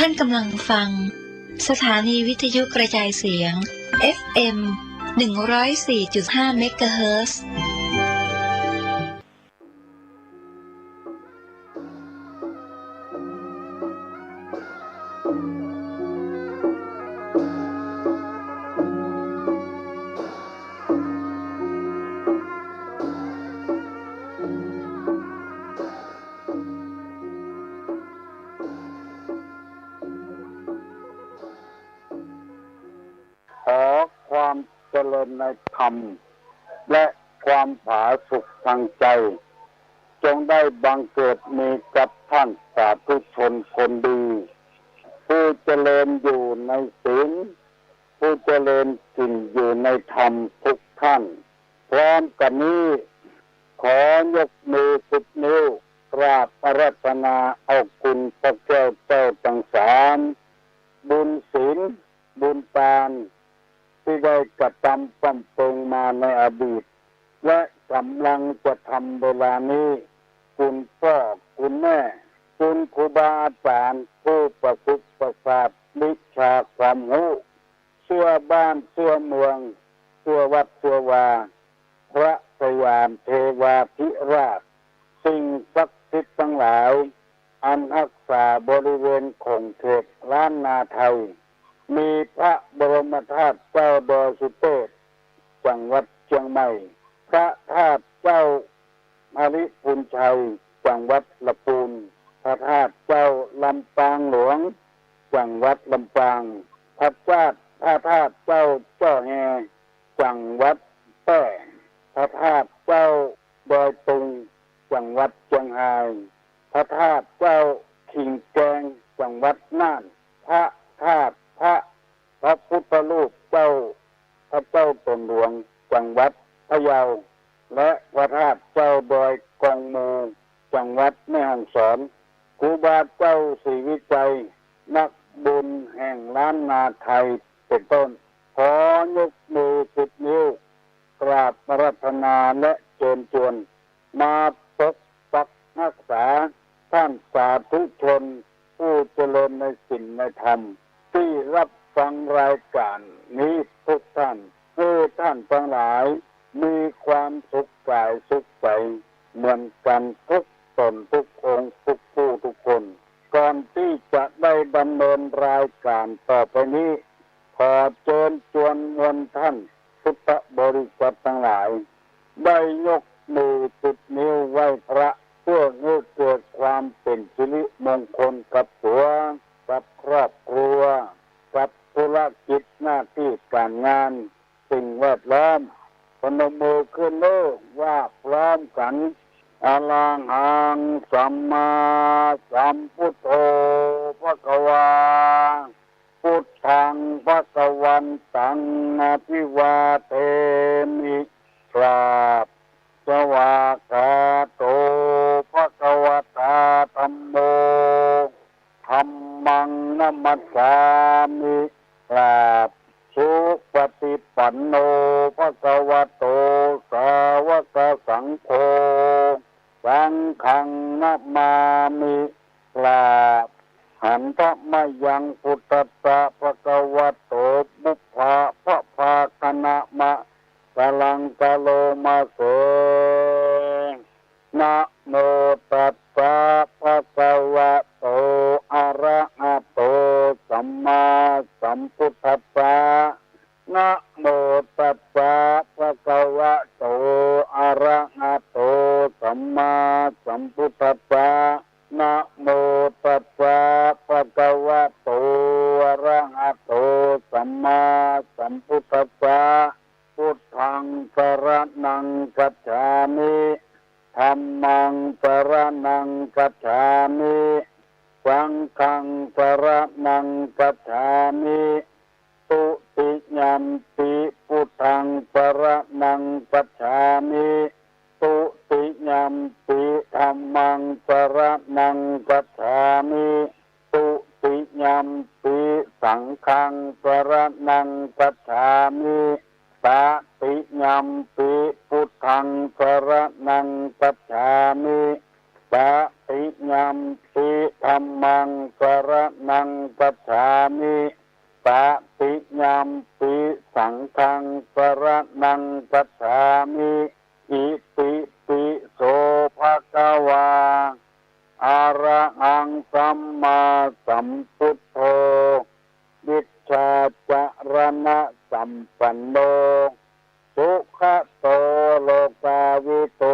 านกำลังฟังสถานีวิทยุกระจายเสียง FM 104.5 เมกะเฮิรตซ์ขอความเจริญในธรรมและความผาสุกทางใจจงได้บังเกิดมีกับท่านสาธุชนคนดีผู้เจริญอยู่ในศีลผู้เจริญจริงอยู่ในธรรมทุกท่านพร้อมกันนี้ขอยกมือ10 นิ้วกราบอาราธนาเอาคุณพระแก้วเจ้าทั้งสามบุญศีลบุญทานที่ได้กระทำปั้มเปิงมาในอดีตและกำลังจะทำเวลานี้คุณพ่อคุณแม่คุณครูบาอาจารย์ผู้ประพฤติประสาทวิชาความรู้เชื่อบ้านเชื่อเมืองเชื่อวัดเชื่อวาพระสยามเทวาธิราชสิ่งศักดิ์สิทธิ์ทั้งหลายอันรักษาบริเวณของเขตล้านนาไทยมีพระบรมธาตุเจ้าดอยสุเทพจังหวัดเชียงใหม่พระธาตุเจ้ามาริพุนชัยจังหวัดลำพูนพระธาตุเจ้าลำปางหลวงจังหวัดลำปางพระธาตุเจ้าจ้อแฮจังหวัดแพร่พระธาตุเจ้าดอยตุงจังหวัดเชียงรายพระธาตุเจ้าขิงแกงจังหวัดน่านพระธาตุพระพุทธรูปพระเจ้าตนหลวงจังหวัดพะเยาและพระธาตุเจ้าดอยกองมูจังหวัดแม่ฮ่องสอนครูบาเจ้าศรีวิจัยนักบุญแห่งล้านนาไทยเป็นต้นขอยกมือ10 นิ้วกราบอาราธนาและเชิญชวนมาปกปักรักษาท่านสาธุชนผู้เจริญในศีลในธรรมที่รับฟังรายการนี้ทุกท่านท่านทั้งหลายมีความสุขกายสุขใจเหมือนกันทุกตนทุกองค์ทุกผู้ทุกคนก่อนที่จะได้ดำเนินรายการต่อไปนี้ขอเชิญชวนมวลท่านพุทธบริษัททั้งหลายได้ยกมือ10 นิ้วไหว้พระเพื่อให้เกิดความเป็นสิริมงคลกับตัวกับครอบครัวกับธุรกิจหน้าที่การงานสิ่งแวดล้อมพนมมือขึ้นเลยว่าพร้อมกันอะระหังสัมมาสัมพุทโธภควาพุทธังภควันตังอะภิวาเทมิกราบสวากขาโตภควตาธัมโมธัมมังนัมมัสสามิกราบสุปฏิปันโนภควโตสาวกสังโฆสังฆังนัมมามิกราบหันทะมยังพุทธัสสะภควโตบุพพะภาคณะมะกะลังกะโลมาเสนะโมตัสสะภะคะวะโตอะระหะโตสัมมาสัมพุทธัสสะนะโมตัสสะภะคะวะโตอะระหะโตสัมมาสัมพุทธัสสะนะโมตัสสะภะคะวะโตอะระหะโตสัมมาสัมพุทธัสสะพุทธังสรณังคัจฉามิธัมมังสรณังคัจฉามิสังฆังสรณังคัจฉามิตุติยัมปิพุทธังสรณังคัจฉามิตุติยัมปิธัมมังสรณังคัจฉามิตุติยัมปิสังฆังสรณังคัจฉามิตติยัมปิพุทธังสรณังคัจฉามิต ปะติยัมปิธัมมังสรณังคัจฉามิปะติยัมปิสังฆังสรณังคัจฉามิอิติปิโสภะคะวาอะระหังสัมมาสัมพุทโธวิชชาจารณะสัมปันโนสุขโตโลกาวิโต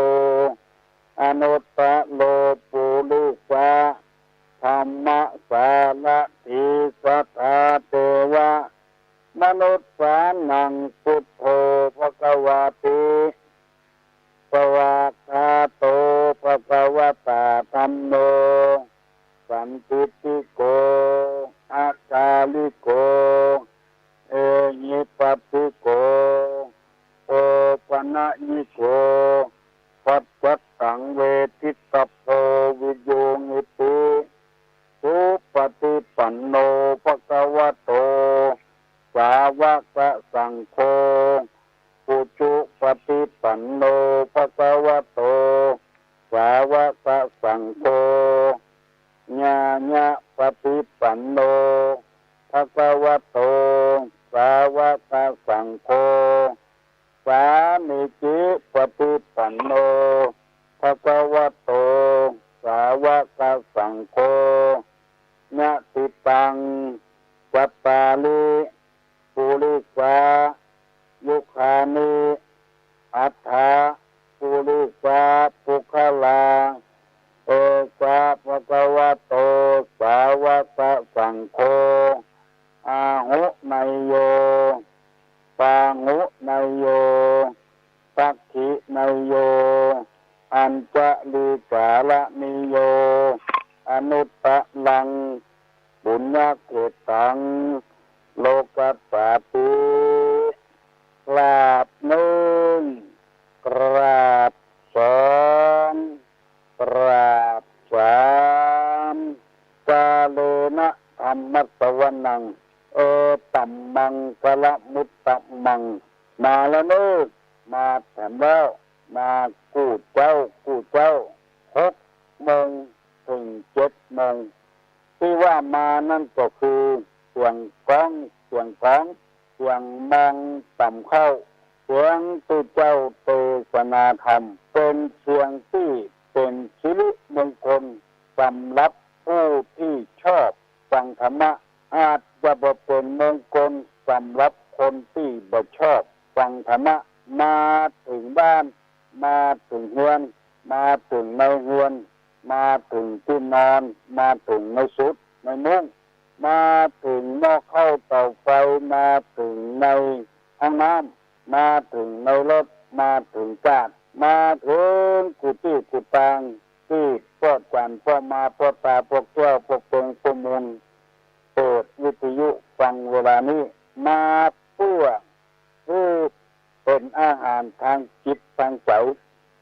อนุตตโลปุริสะธรรมสารถิสัทธาเทวะมนุษย์สานังพุทโธภควาติสวากขาโตภควตาธัมโมสันติติโกอาคาลิโกเอหิปัสสิโกโอปนะยิโกปัจจัตตังเวทิตาโพวิโยงิติสุปฏิปันโนภควโตสาวกสังโฆปุจุปฏิปันโนภควโตสาวกสังโฆญาญะปฏิปันโนภควโตสาวกสังโฆสามิจิปฏิปันโนภควโตสาวกสังโฆญะติตังวัตตาลิปุริสายุคานิอัฏฐาปุริสาปุคลาเอกะภควโตสาวกสังโฆอาหุไนโยปาหุไนโยปักขิไนโยอัญจลิกาลนิโยอนุตตะลังบุญญาเกตังโลกัสสาติกราบหนึ่งกราบสองกราบสามกาเลนะธรรมสวนังตัมมังกะละมุตตะมังมาแล้วเนอะมาแถมแล้วมากู้เจ้า6 โมงถึง7 โมงที่ว่ามานั่นก็คือเสียงกลองเสียงมังต่ำเข้าเสียงที่เจ้าเทศนาธรรมเป็นเสียงที่เป็นสิริมงคลสำหรับผู้ที่ชอบฟังธรรมะอาจจะบ่เป็นมงคลสำหรับคนที่บ่ชอบฟังธรรมะมาถึงบ้านมาถึงเรือนมาถึงในเรือนมาถึงที่นอนมาถึงในสุดในมุ้งมาถึงหม้อข้าวเตาไฟมาถึงในห้องน้ำมาถึงในรถมาถึงกาดมาถึงกุฏิกุฏังที่พอดกวนพ่อมาพ่อตาพวกแก้วพวกเปิงพวกมูลเปิดวิทยุฟังเวลานี้มาเพื่อเป็นอาหารทางจิตทางใจ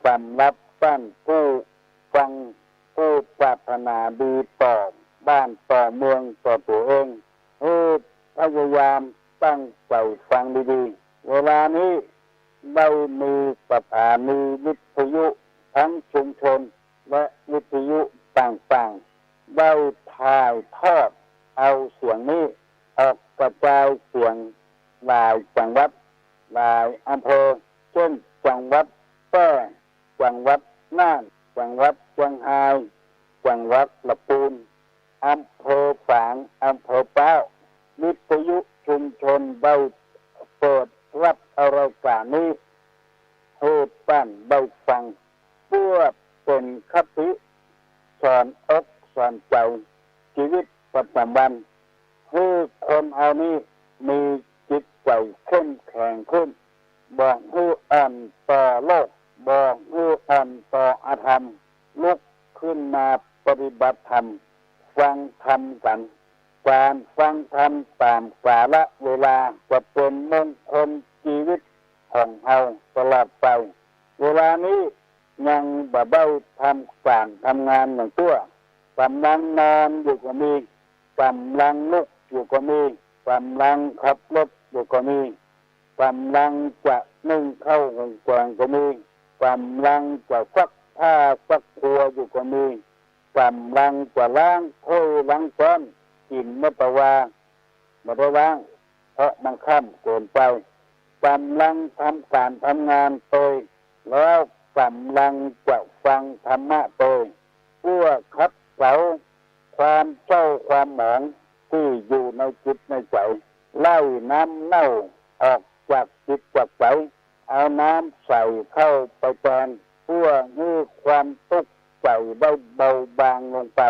สำหรับท่านผู้ฟังผู้ปรารถนาดีต่อบ้านต่อเมืองต่อตัวเองพยายามตั้งใจฟังดีๆเวลานี้ได้มีสถานีวิทยุทั้งชุมชนและวิทยุต่างๆได้ถ่ายทอดเอาเสียงนี้ออกกระจายเสียงหลายจังหวัดหลายอำเภอเช่นจังหวัดแพร่จังหวัดน่านจังหวัดเชียงรายจังหวัดลำพูนอำเภอฝางอำเภอเป้าวิทยุชุมชนได้เปิดรับเอารายการนี้ให้บ้านได้ฟังเพื่อเป็นคติสอนอกสอนใจชีวิตประจำวันให้คนเอานี้มีจิตใจเข้มแข็งขึ้นบอกให้อ่านต่อโลกบอกให้อ่านต่ออาธรรมลุกขึ้นมาปฏิบัติธรรมฟังธรรมกันการฟังธรรมตามกาลเวลาจะเป็นมงคลชีวิตของเราตลอดไปเวลานี้ยังบ่ได้ทำการทำงานอย่างตัวกำลังนอนอยู่ก็มีกำลังลุกอยู่ก็มีกำลังขับรถอยู่ก็มีกำลังจะนึ่งข้าวหุงแกงก็มีกำลังจะซักผ ผ้าซักตัวอยู่ก็มีกำลังจะล้างถ้วยล้างช้อนกินไม่ประวาไม่ได้ล้างเพราะมันค่ำเกินไปกำลังทำการทำงานโดยแล้วกำลังจะฟังธรรมะโดยเพื่อขัดเกลาความเศร้าความหมองที่อยู่ในจิตในใจไล่น้ำเน่าออกจากจิตจากใจเอาน้ำใส่เข้าไปแทนเพื่อให้ความทุกข์ใจได้เบาบางลงไป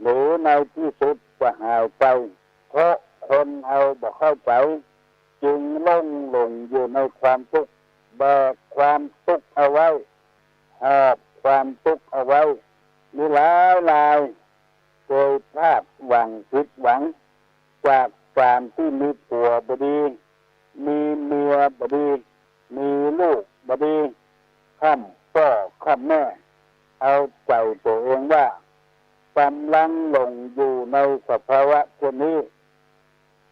หรือในที่สุดจะหายไปเพราะคนเอาบอกเข้าใจจึงหลงอยู่ในความทุกข์แบกความทุกข์เอาไว้หอบความทุกข์เอาไว้มีหลายเคยพลาดหวังผิดหวังจากการที่มีผัวบดีมีเมียบดีมีลูกบดีข้ามพ่อข้ามแม่เอาใจตัวเองว่ากำลังหลงอยู่ในสภาวะเช่นนี้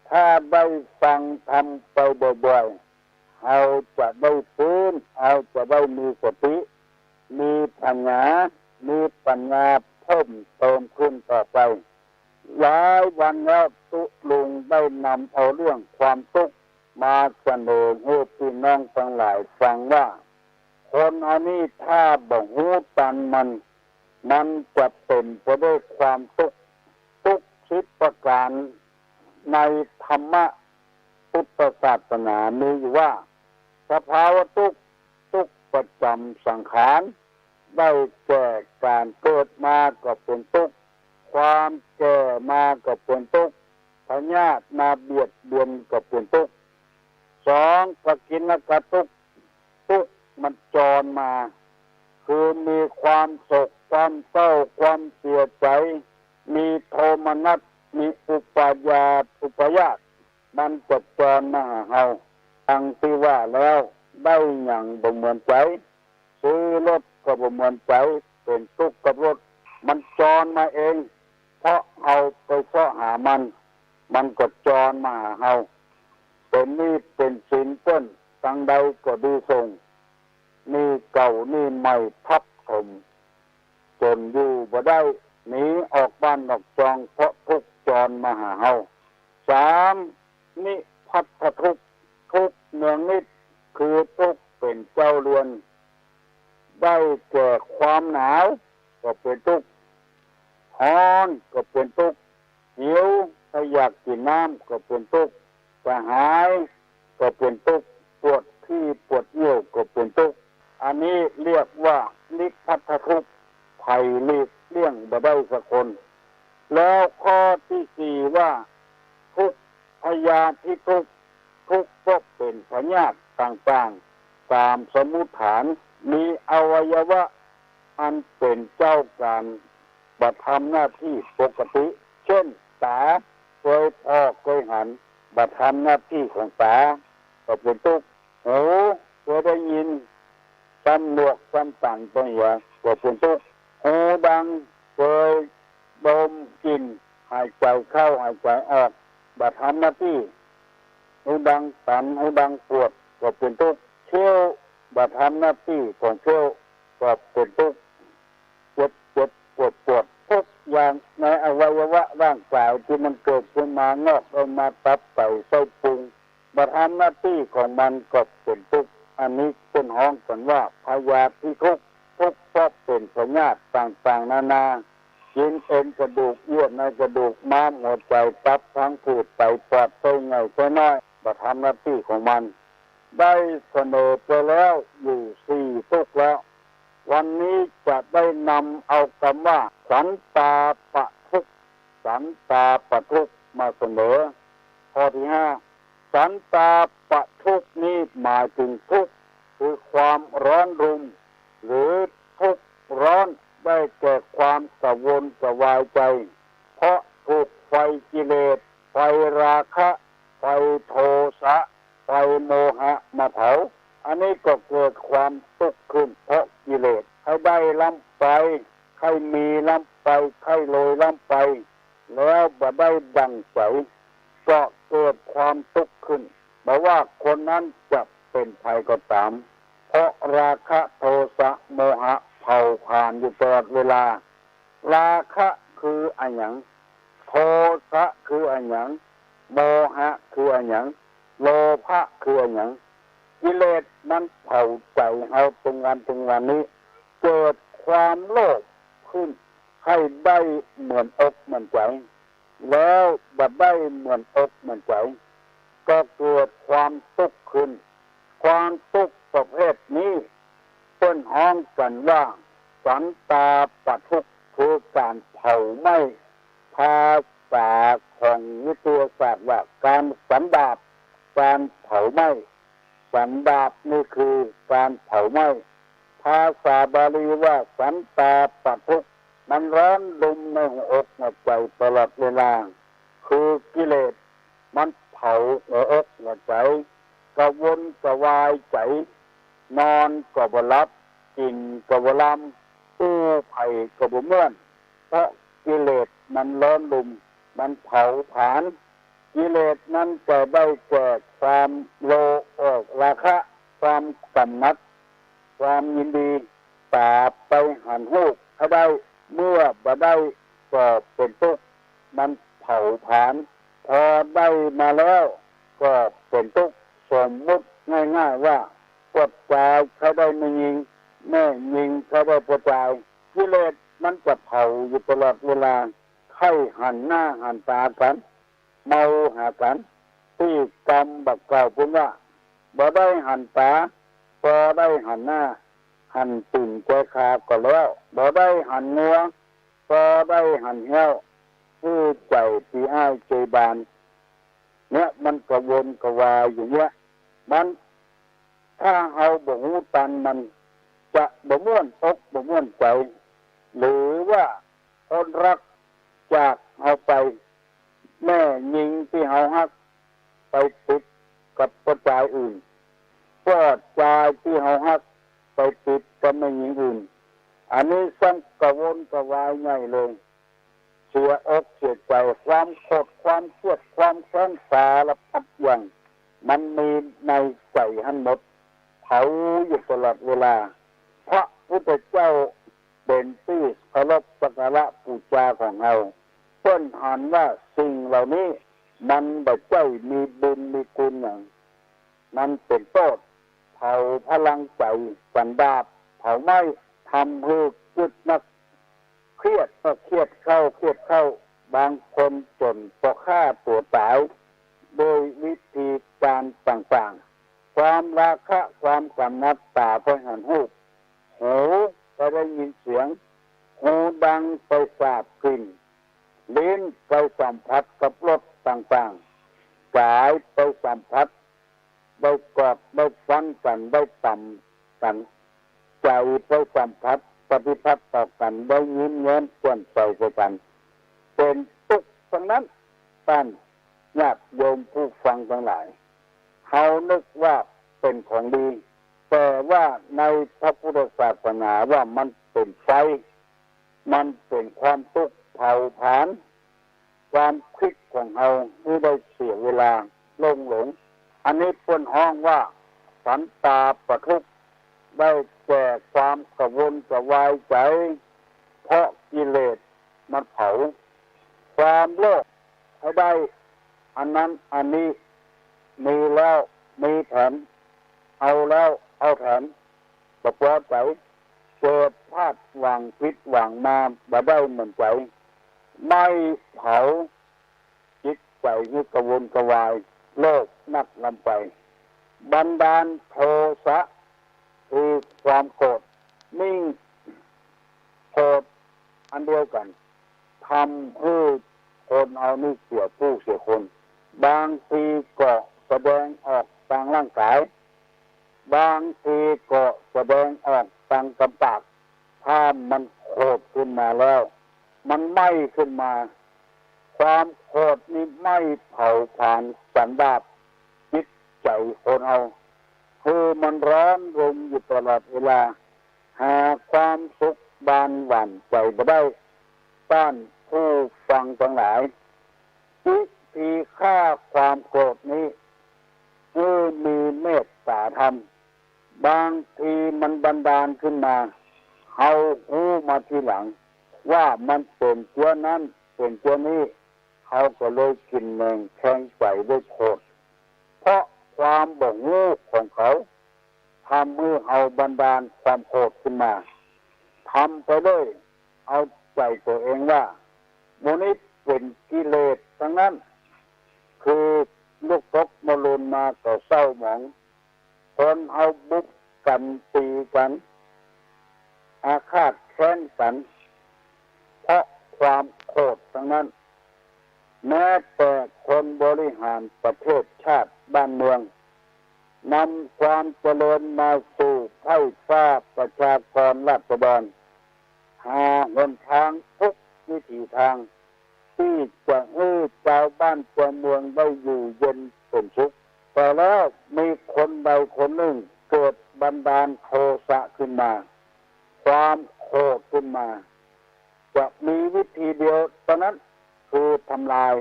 ถ้าได้ฟังทำไปบ่อยๆเอาจะได้ฟื้นเอาจะได้มีสติมีปัญญาเพิ่มเติมขึ้นต่อไปหลายวันแล้วตุลุงได้นำเอาเรื่องความทุกข์มาเสนอให้พี่น้องทั้งหลายฟังว่าคนอันนี้ถ้าบ่ฮู้ตันมันจะเป็นไปด้วยความทุกข์ชิดประการในธรรมะพุทธศาสนามีอยู่ว่าสภาวะทุกข์ประจำสังขารได้แก่การเกิดมาก็เป็นทุกข์ความแก่มาก็เป็นทุกข์พยาธิมาเบียดเบียนก็เป็นทุกข์สองก็กินแล้วก็ทุกข์มันจรมาคือมีความโศกความเศร้าความเสียใจมีโทมนัสมีอุปยามันจะจรมาหาเฮาทั้งที่ว่าแล้วได้อย่างบ่เหมือนใจซื้อรถก็บ่เหมือนใจเป็นทุกข์กับรถมันจรมาเองเพราะเอาไปเสาะหามันก็จรมาหาเฮาเป็นนี่เป็นสินต้นตั้งใดก็ดีส่งนี่เก่านี่ใหม่ทับถมจนอยู่บ่ได้หนีออกบ้านออกจองเพราะทุกข์จรมาหาเฮาสามนี่พัทธทุกข์เนืองนิดคือทุกข์เป็นเจ้าเรือนได้แก่ความหนาวก็เป็นทุกข์ร้อนก็เป็นทุกข์หิวถ้าอยากกินน้ำก็เป็นทุกข์กระหายก็เป็นทุกข์ปวดขี้ปวดเยี่ยวก็เป็นทุกข์อันนี้เรียกว่านิพพัทธทุกข์ภัยหลีกเลี่ยงบ่ได้สักคนแล้วข้อที่สี่ว่าทุกข์พยาธิทุกข์ก็เป็นพยาธิต่างๆตามสมมุติฐานมีอวัยวะอันเป็นเจ้าการบัตรทำหน้าที่ปกติเช่นตาเคยพอกเคยหันบัตรทำหน้าที่ของตาก็เป็นทุกข์หูเคยได้ยินซ้ำหนวกซ้ำตันตัวหัวก็เป็นทุกข์หูดังเคยดมกลิ่นหายใจเข้าหายใจออกบัตรทำหน้าที่หูดังตันหูดังปวดก็เป็นทุกข์เชี่ยวบัตรทำหน้าที่ของเชี่ยวก็เป็นทุกข์ปวดทุกอย่างในอวัยวะร่างกายที่มันเกิดขึ้นมางอกออกมาตับไตไส้พุงบัตรทำหน้าที่ของมันก็เป็นทุกข์อันนี้เป็นห้องกันว่าพยาธิทุกข์ก็เป็นพยาธิต่างๆนานากินเอ็นกระดูกเยื่อในกระดูกม้ามหัวใจตับทั้งผืดไตปอดไส้ใหญ่ไส้น้อยบัตรทำหน้าที่ของมันได้เสนอไปแล้วอยู่สี่ทุกข์แล้ววันนี้จะได้นำเอาคำว่าสันตาปะทุกข์มาเสนอข้อที่ห้าสันตาปะทุกข์นี้หมายถึงทุกข์คือความร้อนรุมหรือทุกข์ร้อนได้แก่ความกระวนกระวายใจเพราะถูกไฟกิเลสไฟราคะไฟโทสะไฟโมหะมาเผาอันนี้ก็เกิดความทุกข์ขึ้นเพราะกิเลสให้ได้ล้ำไปให้มีล้ำไปให้โรยล้ำไปแล้วบ่ได้ดังใจก็เกิดความทุกข์ขึ้นเพราะว่าคนนั้นจะเป็นภัยก็ตามเพราะราคะโทสะโมหะไฟ ผาผลาญอยู่ตลอดเวลาราคะคืออันหยังโทสะคืออันหยังโมหะคืออันหยังโลภะคืออันหยังกิเลสนั้นเผาใจเอาตรงวันนี้เกิดความโลภขึ้นให้ได้เหมือนอกเหมือนใจแล้วบัดได้เหมือนอกเหมือนใจก็เกิดความทุกข์ขึ้นความทุกข์ประเภทนี้ต้นห้องกันว่าสันตาปทุกข์คือการเผาไหม้ภาษาของวิทยาศาสตร์ว่าการสันดาปการเผาไหม้สันดาปนี่คือการเผาไหม้ภาษาบาลีว่าสันตาปทุกข์มันร้อนดุมในหัวอกในใจตลอดเวลาคือกิเลสมันเผาหัวอกหัวใจกระวนกระวายใจนอนก็บ่หลับกินก็บ่ลำตู้ไผ่ก็บ่เมื่อนเพราะกิเลสมันร้อนดุมมันเผาผลาญกิเลสนั้นจะได้แก่ความโลภราคะความกำหนัดความยินดีตาไปหันหูให้ได้เมื่อบ่ได้ก็เป็นทุกข์มันเผาผลาญพอได้มาแล้วก็เป็นทุกข์สมมุติง่ายๆว่ากดใจเขาได้ไม่ยิงแม่ยิงเขาได้ประจายกิเลสมันจะเผาอยู่ตลอดเวลาให้หันหน้าหันตากันเมาหากันที่กรรมบักเก่าพูดว่าบ่ได้หันตาพอได้หันหน้าหันตุ่นแกขาก็แล้วบ่ได้หันเนื้อพอได้หันเหี้ยวผู้ใจที่อ้ายใจบานเนี่ยมันกระวนกระวายอยู่เนี่ยมันถ้าเอาบ่หูตันมันจะบ่ม่วนอกบ่ม่วนใจหรือว่าคนรักจากเอาไปแม่ยิงที่เฮาฮักไปติดกับผู้ชายอื่นก็ชายที่เฮาฮักไปติดกับแม่หญิงอื่นอันนี้สังกระวนกระวายใหญ่เลยเสียอกเสียใจความโกรธความเครียดความแค้นสารพัดอย่างมันมีในใจทั้งหมดเผาอยู่ตลอดเวลาพระพุทธเจ้าเป็นที่เคารพสักการะบูชาของเราเพิ่นหันว่าสิ่งเหล่านี้มันบ่ใช่มีบุญมีคุณอย่างมันเป็นโทษเผาพลังใจสันดาปเผาไหม้ทำให้จุดนักเครียดก็เครียดเข้าบางคนจนพอฆ่าตัวตายโดยวิธีการต่างๆความราคะความกำหนัดตาไปหันหูก็ได้ยินเสียงหูดังไปทราบกลิ่นลิ้นไปสัมผัสกับรสต่างๆกายไปสัมผัสได้กอดได้ฟันกันได้ต่ำกันใจไปสัมผัสปฏิพัทธ์ต่อกันได้ยิ้มแย้มแจ่มใสกันเป็นทุกข์ทั้งนั้นท่านญาติโยมผู้ฟังทั้งหลายเขานึกว่าเป็นของดีแต่ว่าในพระพุทธศาสนาว่ามันเป็นไฟมันเป็นความทุกข์เผาผลาญความคิดของเราที่ได้เสียเวลาหลงอันนี้เพิ่นฮ้องว่าสันตาปทุกข์ได้แก่ความกระวนกระวายใจเพราะกิเลสมันเผาความโลภให้ได้อันนั้นอันนี้มีแล้วมีแถมเอาแล้วเอาแถมประกอบใจเกิดพลาดหวังผิดหวังมาบ่ได้เหมือนใจไม่เผาจิตใจให้กระวนกระวายโลภนักลำไปบันดาลโทสะคือความโกรธนิ่งโกรธอันเดียวกันทำให้คนเอานี่เสียผู้เสียคนบางทีก็แสดงออกทางร่างกายบางทีก็แสดงออกทางกำปากถ้ามันโกรธขึ้นมาแล้วมันไหม้ขึ้นมาความโกรธนี้ไม่เผาผลาญสันดาปจิตใจคนเอาคือมันร้อนรนอยู่ตลอดเวลาหาความสุขบานหวั่นใจบ่ได้ต้านผู้ฟังทั้งหลายวิธีฆ่าความโกรธนี้คือมีเมตตาธรรมบางทีมันบันดาลขึ้นมาใ เขาหูมาทีหลังว่ามันเป็นเชื้อนั้นเป็นเชื้อนี้เขาก็เลยกินแมงแทงใจด้วยโคตรเพราะความบ่งงูของเขาทำให้เอาบันดาลความโกรธขึ้นมาทำไปเลยเอาใจตัวเองว่าโมนี้เป็นกิเลสทั้งนั้นคือลูกตกมาลุนมาก็เศร้าหมองคนเอาบุกกันตีกันอาฆาตแค้นกันเพราะความโกรธทั้งนั้นแม้แต่คนบริหารประเทศชาติบ้านเมืองนำความเจริญมาสู่ให้ฟ้าประชากรราษฎรหาหนทางทุกวิถีทางที่จะให้ชาวบ้านชาวเมืองได้อยู่เย็นเป็นสุขแต่แล้วมีคนใดคนหนึ่งเกิดบันดาลโทสะขึ้นมาความโกรธขึ้นมาจะมีวิธีเดียวตอนนั้นคือทำลาย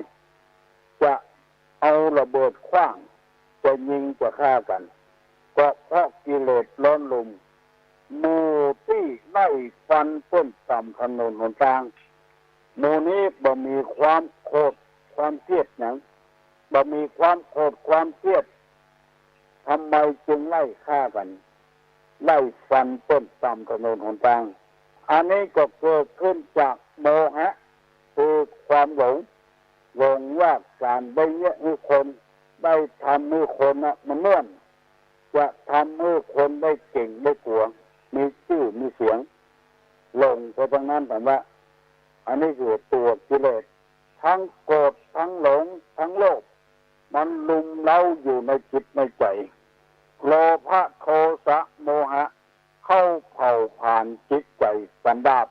จะเอาระเบิดขว้างจะยิงจะฆ่ากันก็เพราะกิเลสล้นลุมหมู่ที่ไล่ฟันต้นต่ำถนนหนทางหมู่นี้บ่มีความโกรธความเครียดหยังบ่มีความโกรธความเครียดทำไมจึงไล่ฆ่ากันไล่ฟันต้นต่ำถนนหนทางอันนี้ก็เกิดขึ้นจากโมหะคือความหลงว่าการได้เนี้ยให้คนได้ทำให้คนมันเนื่อนจะทำให้คนได้เก่งได้กลัวมีชื่อมีเสียงหลงไปทั้งนั้นแต่ว่าอันนี้คือตัวกิเลสทั้งโกรธทั้งหลงทั้งโลภมันลุมเล้าอยู่ในจิตในใจโลภะโทสะโมหะเข้าเผาผ่านจิตใจสันดาป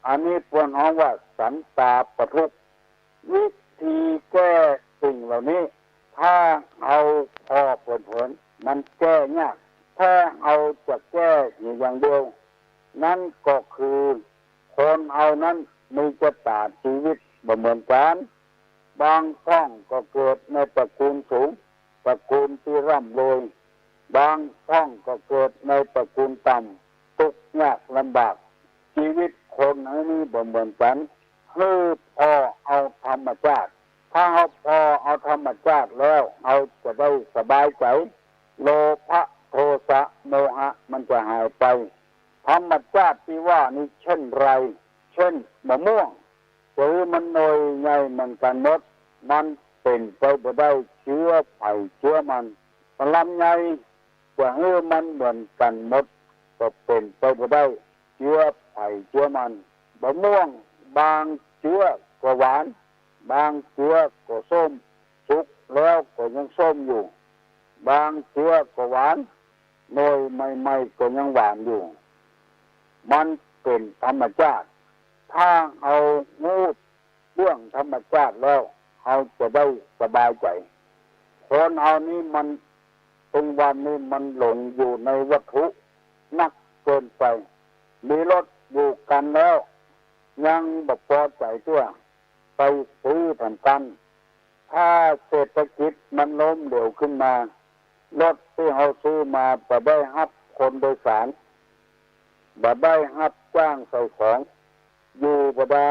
อันนี้พวกน้องว่าสันตาปทุกข์วิธีแก้สิ่งเหล่านี้ถ้าเอาพอผลมันแก้ยากถ้าเอาจะแก้อย่างเดียวนั่นก็คือคนเอานั้นมีชะตาชีวิตบ่เหมือนกันบางช่องก็เกิดในตระกูลสูงตระกูลที่ร่ำรวยบางช่องก็เกิดในตระกูลต่ำทุกข์ยากลำบากชีวิตคนอันนี้บ่เหมือนกันคือพอเอาธรรมชาติถ้าเอาพอเอาธรรมชาติแล้วเอาจะได้สบายใจโลภะโทสะโมหะมันจะหายไปธรรมชาติที่ว่านี่เช่นไรเช่นมะม่วงหรือมันหน่อยใหญ่มันกันหมดมันเป็นไปบ่ได้เชื้อไผ่เชื้อมันลำไยจะให้มันเหมือนกันหมดก็เป็นไปบ่ได้เชื้อไผ่เชื้อมันมะม่วงบางเชื้อก็หวานบางเชื้อก็ส้มสุกแล้วก็ยังส้มอยู่บางเชื้อก็หวานหน่อยใหม่ๆก็ยังหวานอยู่มันเป็นธรรมชาติถ้าเอางูเรื่องธรรมชาติแล้วเอาจะได้สบายใจคนเอานี้มันเป็นวันนี้มันหลงอยู่ในวัตถุนักเกินไปมีรถอยู่กันแล้วยังบ่พอใจตัวไปซื้อผ่านกันถ้าเศรษฐกิจมันล้มเหลวขึ้นมารถที่เขาซื้อมาบ่ได้รับคนโดยสารบ่ได้รับจ้างใส่ของอยู่บ่ได้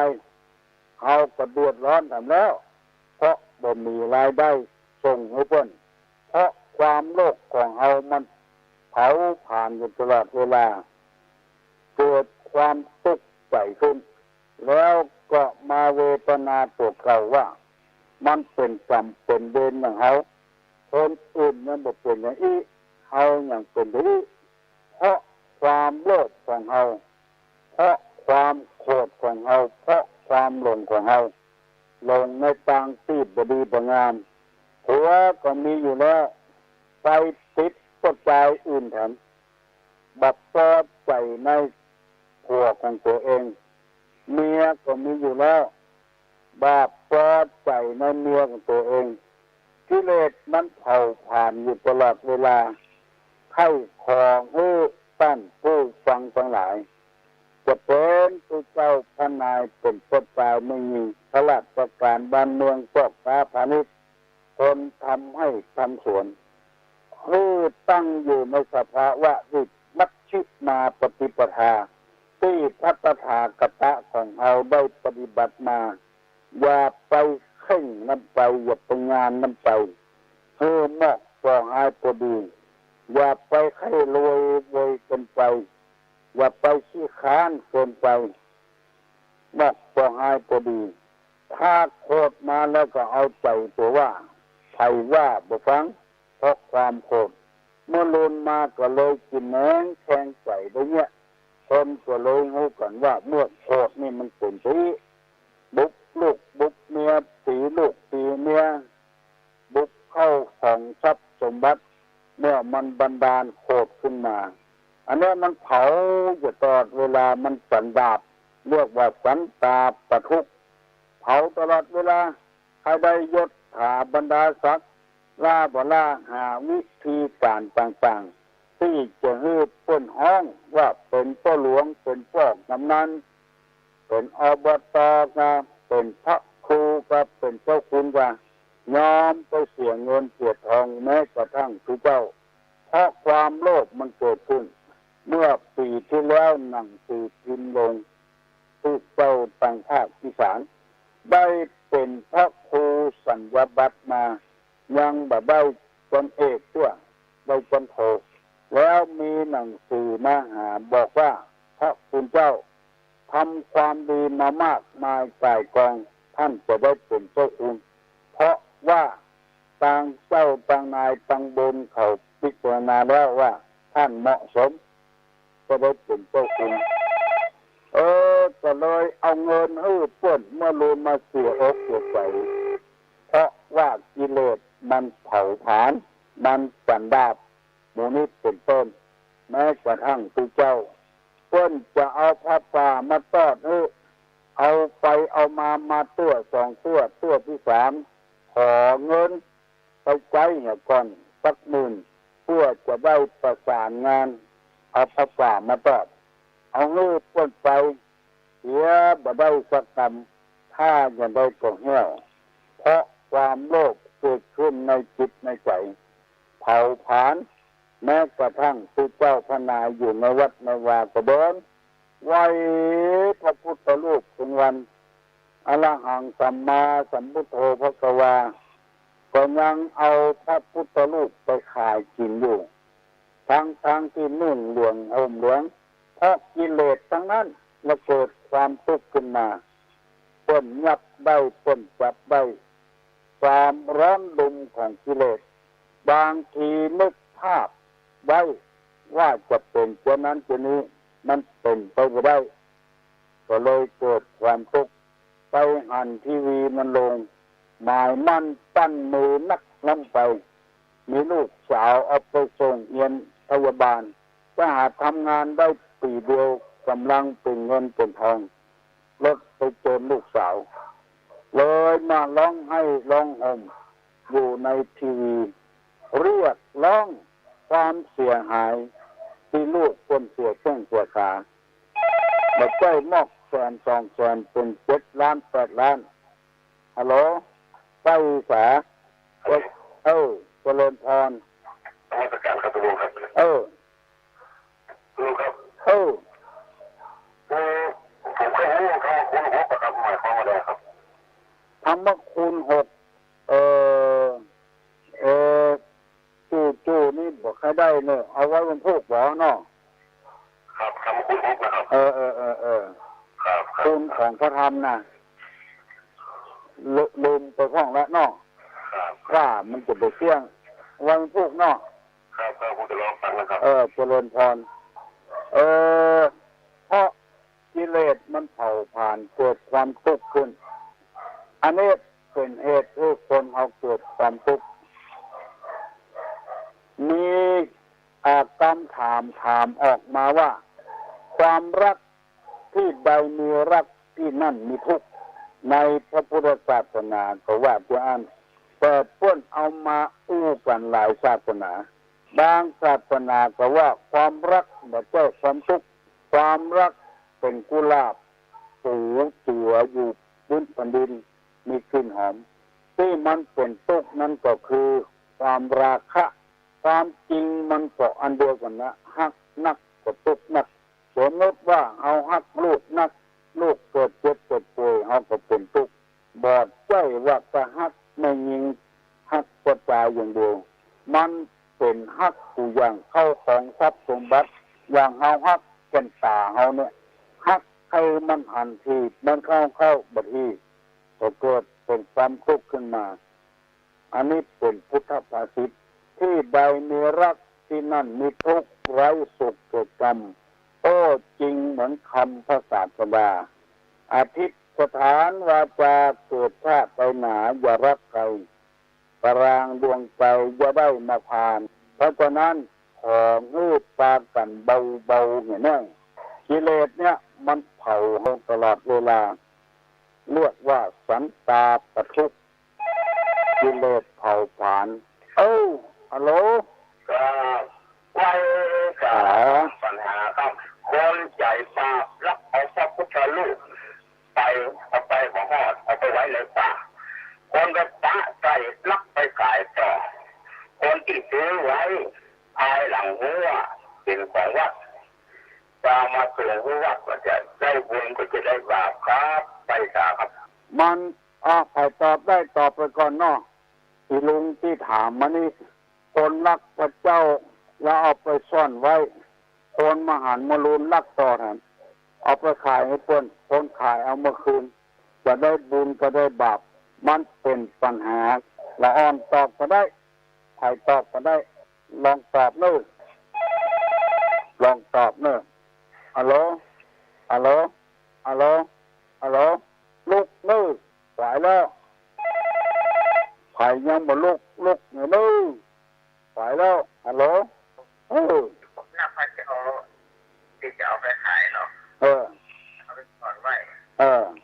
เขาก็เดือดร้อนทำแล้วเพราะบ่มีรายได้ส่งให้เพิ่นเพราะความโลภของเขามันเผาผ่านอยู่ตลอดเวลาเกิดความทุกข์ใจขึ้นแล้วก็มาเวทนาตัวเขาว่ามันเป็นกรรมเป็นเวรของเขาคนอื่นนั้นบ่เป็นอย่างนี้เขาอย่างเป็นอย่างนี้เพราะความโลภของเขาเพราะความโกรธของเขาเพราะความหลงของเขาหลงในทางที่บ่ดีบ่งามผัวก็มีอยู่แล้วไปติดตัวใจอื่นแถมบัดซอดใจในผัวของตัวเองเมียก็มีอยู่แล้วบาปซอดใจในเมียของตัวเองกิเลสมันเผาผ่านอยู่ตลอดเวลาให้ของให้ตั้นผู้ฟังทั้งหลายจะเป็นผู้เจ้าพระนายเป็นต้นตายไม่มีข้าราชการบ้านเมืองพวกค้าพาณิชย์คนทำให้ทำสวนคือตั้งอยู่ในสภาวะที่มัชฌิมาปฏิปทา ที่พระตถาคตของเราได้ปฏิบัติมาอย่าไปเข่งน้ำไปอย่าไปงานน้ำไปเพื่อมอกฟองอายพอดีอย่าไปให้รวยรวยเกินไปอย่าไปขี้ค้านเกินไปมอกฟองอายพอดีถ้าโคตรมาแล้วก็เอาใจตัวว่าใครว่าบ่ฟังเพราะความโคตรเมื่อลุนมาก็เลยกินแหนงแทงใส่ไปเนี่ยคนก็เลยรู้กันว่าเมื่อโคตรนี่มันเป็นที่บุกลูกบุกเมียตีลูกตีเมียบุกเข้าของทรัพย์สมบัติเมื่อมันบันดาลโคตรขึ้นมาอันนี้มันเผาอยู่ตลอดเวลามันสันดาบเรียกว่าสันตาปะทุกเผาตลอดเวลาใครได้ยศถาบรรดาศักดิ์ล่าบ่ล่าหาวิธีการต่างๆที่จะให้ป้นห้องว่าเป็นพ่อหลวงเป็นพ่อกำนันเป็นอบตก็เป็นพระครูก็เป็นเจ้าคุณก็ยอมไปเสียเงินเสียทองแม้กระทั่งทุเจ้าเพราะความโลภมันเกิดขึ้นเมื่อปีที่แล้วหนังสือพิมพ์ลงทุเจ้าต่างภาคอีสานได้เป็นพระครูสัญญาบัตรมายังแบบได้จนเอกตัวได้จนโทแล้วมีหนังสือมาหาบอกว่าพระคุณเจ้าทำความดีมามากมายกายกองท่านจะได้เป็นเจ้าคุณเพราะว่าต่างเจ้าต่างนายต่างบนเขาพิจารณาแล้วว่าท่านเหมาะสมจะได้เป็นเจ้าคุณก็เลยเอาเงินให้เพื่อนเมื่อลืมมาเสียอกเสียใจเพราะว่ากิเลสมันเผาผลาญมันสันดาบโมนิเป็นต้นแม้กระทั่งตัวเจ้าเพื่อนจะเอาพระป่ามาตอดเอาไปเอามาตัวสองตัวที่สามขอเงินไปใจเนี่ยก่อนสักหมื่นเพื่อจะได้ประสานงานเอาพระป่ามาตอดเอาเงินเพื่อนไปเสียบ่ได้สักกรรมถ้าอย่างได้ก็เหี้ยวเพราะความโลภเกิดขึ้นในจิตในใจเผาผลาญแม้กระทั่งที่เจ้าพนายอยู่ในวัดในวากระเดินไหวพระพุทธรูปถึงวันอรหังสัมมาสัมพุทโธภควาก็ยังเอาพระพุทธรูปไปขายกินอยู่ทั้งที่นุ่งเหลืองห่มเหลืองเพราะกิเลสทั้งนั้นมาเกิดความทุกข์ขึ้นมาต้นยับได้ต้นจับได้ความร้อนดุมของกิเลสบางทีนึกภาพไว้ว่าจะเป็นเช่นนั้นเช่นนี้มันเป็นไปไม่ได้ก็เลยเกิดความทุกข์ไปหันทีวีมันลงหมายมั่นตั้งมือนักล้ำไปมีลูกสาวเอาไปส่งเรียนพยาบาลก็หาทำงานได้ปีเดียวกำลังเป็นเงินเป็นทองรถไปเจอลูกสาวเลยมาร้องให้ร้องห่มอยู่ในทีวีเรียกร้องความเสียหายที่ลูกคนเสียเส้นเสียขามาใช้มอกแสนสองแสนเป็น7 ล้าน8 ล้านฮัลโหลไปสาเจริญพรราชการครับลุงครับลุงครับผมเคยรู้คำว่าคูณ 6ครับหมายความว่าอะไรครับคำว่าคูณ 6จู่นี่บอกใครได้เนอะเอาไว้บนพวกหวอเนาะครับคำว่าคูณ 6นะครับครับคูณของพระธรรมนะลืมไปห้องแล้วเนาะว่ามันจะไปเสี่ยงวันพวกเนาะครับผมจะลองฟังนะครับเจริญพรเพราะกิเลสมันเผาผ่านเกิดความทุกข์ขึ้นอันนี้เป็นเหตุให้คนเอาเกิดความทุกข์มีคำถามออกมาว่าความรักที่ใดมีรักที่นั่นมีทุกข์ในพระพุทธศาสนาก็ว่าจะอ่านแต่เพื่อนเอามาอู้กันหลายศาสนาบางศาสนาก็ว่าความรักแบบเจ้าความทุกข์ความรักเป็นกุหลาบสูงตัวอยู่บนแผ่นดินมีกลิ่นหอมที่มันเป็นทุกข์นั้นก็คือความราคะความจริงมันก็อันเดียวกันนะฮักนักก็ทุกข์นัก สมมติว่าเอาฮักลูกนักลูกเกิดเจ็บเกิดป่วยเอาก็เป็นทุกข์บอดใจว่าจะฮักไม่ยิงฮักกระจายอย่างเดียวมันเป็นฮักผู้อย่างเข้าของทรัพย์สมบัติอย่างเอาฮักกันตาเอาเนี่ยฮักใครมันหันทีมันเข้าบัดทีก็เกิดเป็นความทุกข์ขึ้นมาอันนี้เป็นพุทธภาษิตที่ใดมีรักที่นั่นมีทุกข์ไร้สุขเกิดกรรมโอ้จริงเหมือนคำพระศาสดาอธิษฐานวาจาเกิดชาติไปหนาอย่ารักใครตารางดวงใจอย่าได้มาผ่านเพราะฉะนั้นขอฮืดปากันเบาๆเนี่ยนะกิเลสเนี่ยมันเผาตลอดเวลาเรียกว่าสันตาปทุกกิเลสเผาผลาญฮัลโหลก็ไว้กับปัญหาครับคนใจบาปรักเอาพระพุทธรูปไปเอาไปของหอดเอาไปไว้ในป่าคนก็ปะใจรักไปขายต่อคนที่ซื้อไว้ภายหลังหัวเป็นของวัดจะมาเปลี่ยนหัววัดก็จะได้บุญก็จะได้บาปครับไปสาครับมันใครตอบได้ตอบไปก่อนเนาะที่ลุงที่ถามมานี่คนรักพระเจ้าแล้วเอาไปซ่อนไว้คนมหันต์มารุนรักต่อแทนเอาไปขายให้เพื่อนคนขายเอามาคืนจะได้บุญก็ได้บาปมันเป็นปัญหาละอ่อนตอบก็ได้ใครตอบก็ได้ลองตอบเนอะลองตอบเนอะฮัลโหลฮัลโหลฮัลโหลฮัลโหลลุกเนอะสายแล้วใครยังบ่ลุกเนี่ยเนอะสายแล้วฮัลโหลน่าพระเจ้าที่จะเอาไปขายหรอเอาไปก่อนไว้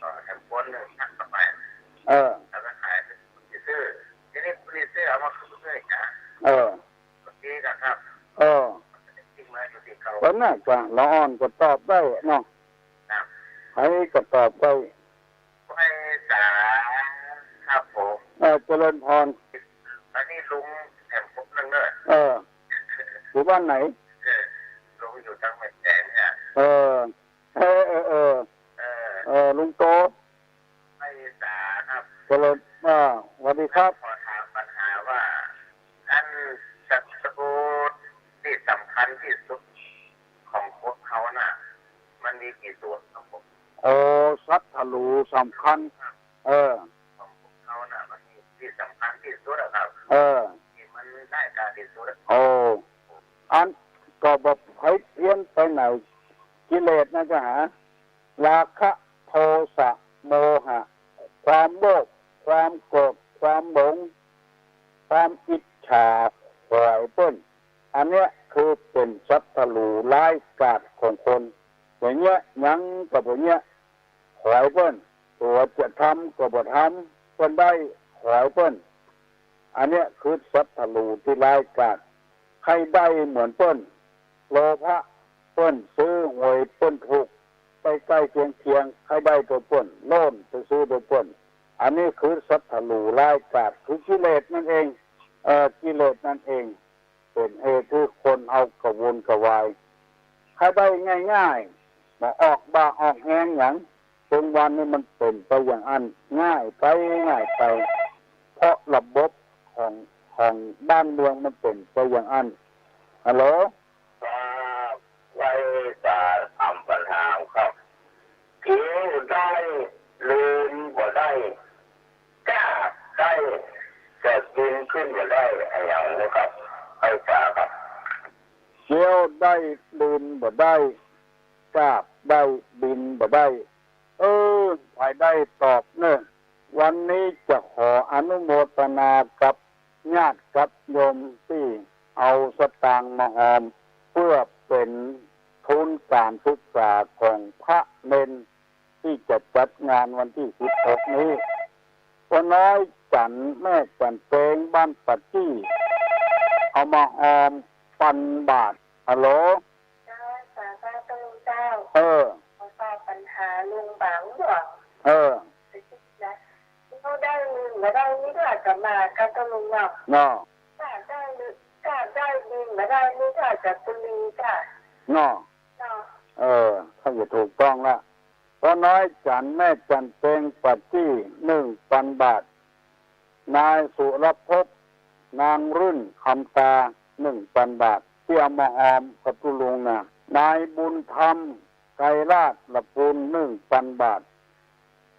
ต่อแถมคนหนึ่งทักต่อไปเอาไปขายซื้อทีนี้ผู้ซื้อเอามาคืนด้วยนะดีกันครับจริงไหมอยู่ที่เขาก็น่าจะละอ่อนก็ตอบได้เนาะใครก็ตอบได้ไม่สาครับผมเจริญพรอันนี้ลุงแถมผมนึงเลยอยู่บ้านไหนลุงอยู่ทางเมืองแก่เนี่ยลุงโตไม่สาครับเจริญสวัสดีครับขอถามปัญหาว่าอันสัตว์ที่สำคัญที่สุดของพวกเขาน่ะมันมีกี่ส่วนครับผมสัตว์ทะลุสำคัญของพวกเขาน่ะมันมีที่สำคัญที่สุดครับที่มันได้การที่สุดอันก็บอกให้เพี้ยนไปไหนกิเลสนะจ๊ะหาราคะโทสะโมหะความโลภความโกรธความหลงความอิจฉาปล่อยเปิ้นอันเนี้ยคือเป็นสัตว์ทะลุร้ายกาจของคนอย่างเงี้ยยังกับอย่างเงี้ยขอยเปิ้นตัวจะทำก็บ่ทำเปิ้นได้ขอยเปิ้นอันเนี้ยคือสัตว์ทะลุที่ร้ายกาจใครได้เหมือนเปิ้นโลภะเปิ้นซื้อหวยเปิ้นถูกไปใกล้เคียงใครได้ตัวเปิ้นโน่นไปซื้อตัวเปิ้นอันนี้คือสัตว์ทะลุร้ายกาจคือกิเลสนั่นเองกิเลสนั่นเองเป็นเหตุที่คนเอากระวนกระวายใครได้ง่ายๆมาออกบ้าออกแหงอย่างจนวันนี้มันเป็นไปอย่างอันง่ายไปเพราะระบบของบ้านเมืองมันเป็นไปอย่างอันฮัลโหลไว้จะทำปัญหาครับคิวได้ลืมก็ได้กล้าได้จะกินขึ้นก็ได้อะไรอย่างนี้ครับไอ้จ่าครับเที่ยวได้ลืมก็ได้กล้าได้บินก็ได้ไปได้ตอบเนอะวันนี้จะขออนุโมทนากับญาติกับโยมที่เอาสตางค์มาออมเพื่อเป็นทุนการศึกษาของพระเนนที่จะจัดงานวันที่16นี้พ่อน้อยจันแม่จันเตงบ้านปัจจี้เอามาออม1,000 บาทฮัลโหลสาธุลุงเจ้าเขาทราบปัญหาลุงบังหรอเขาได้ลืมมาได้นี่ก็อาจจะมากับตลุงเนาะกล้าได้บินมาได้นี่ก็อาจจะตุลีจ้ะ ถ้าจะถูกต้องละก็น้อยจันแม่จันเต็งปัจจี้1,000 บาทนายสุรภพนางรุ่นคำตา1,000 บาทที่เอามาออมกับตุลุงนะนายบุญธรรมไกรราชละปูน1,000 บาท